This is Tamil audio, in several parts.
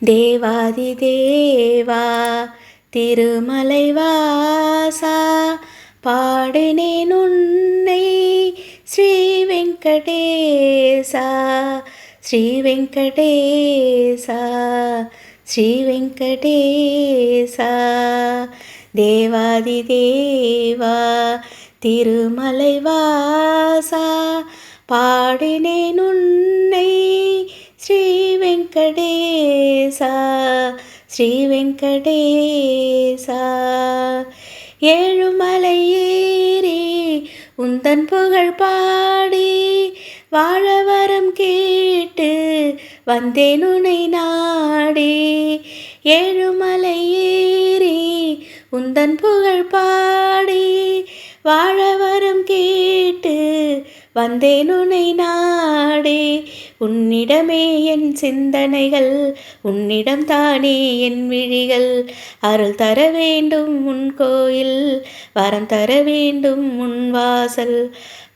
தேவாதி தேவா திருமலைவாசா பாடினேன் உன்னை ஸ்ரீ வெங்கடேசா ஸ்ரீ வெங்கடேசா ஸ்ரீ வெங்கடேசா தேவாதி தேவா திருமலைவாசா பாடினேன் உன்னை ஸ்ரீ வெங்கடேசா ஸ்ரீ வெங்கடேசா ஏழுமலை ஏறி உந்தன் புகழ் பாடி வாழ வரம் கேட்டு வந்தேன் உன்னை நாடி ஏழுமலை ஏறி உந்தன் புகழ் பாடி வாழ வரம் கேட்டு வந்தேன் உன்னை நாடி உன்னிடமே என் சிந்தனைகள் உன்னிடம் தானே என் விழிகள் அருள் தர வேண்டும் உன் கோயில் வரம் தர வேண்டும் உன் வாசல்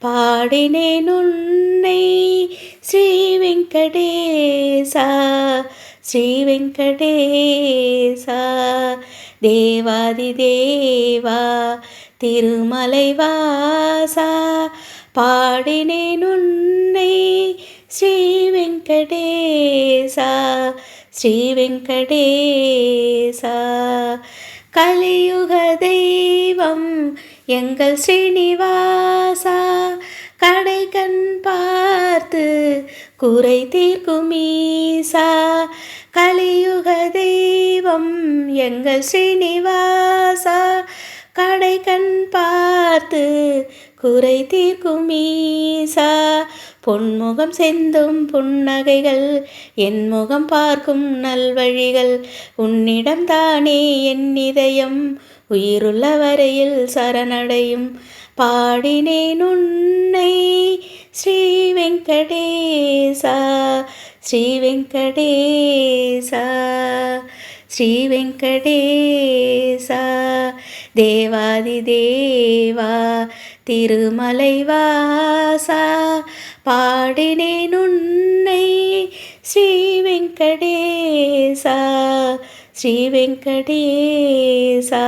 பாடினேன் உன்னை ஸ்ரீ வெங்கடேசா ஸ்ரீ வெங்கடேசா தேவாதி தேவா திருமலைவாசா பாடினேன் உன்னை ஸ்ரீ வெங்கடேசா ஸ்ரீ வெங்கடேசா கலியுக தெய்வம் எங்கள் ஸ்ரீனிவாசா கடை கண் பார்த்து குறை தீர்க்கும் ஈசா கலியுக தெய்வம் எங்கள் ஸ்ரீனிவாசா கடை கண் பார்த்து குறை தீர்க்கும் ஈசா பொன்முகம் செந்தும் புன்னகைகள் என் முகம் பார்க்கும் நல்வழிகள் உன்னிடம் தானே என் இதயம் உயிருள்ள வரையில் சரணடையும் பாடினேன் உன்னை ஸ்ரீ வெங்கடேசா ஸ்ரீ வெங்கடேசா ஸ்ரீ வெங்கடேசா தேவாதி தேவா திருமலைவாசா பாடினேன் உன்னை ஸ்ரீ வெங்கடேசா ஸ்ரீ வெங்கடேசா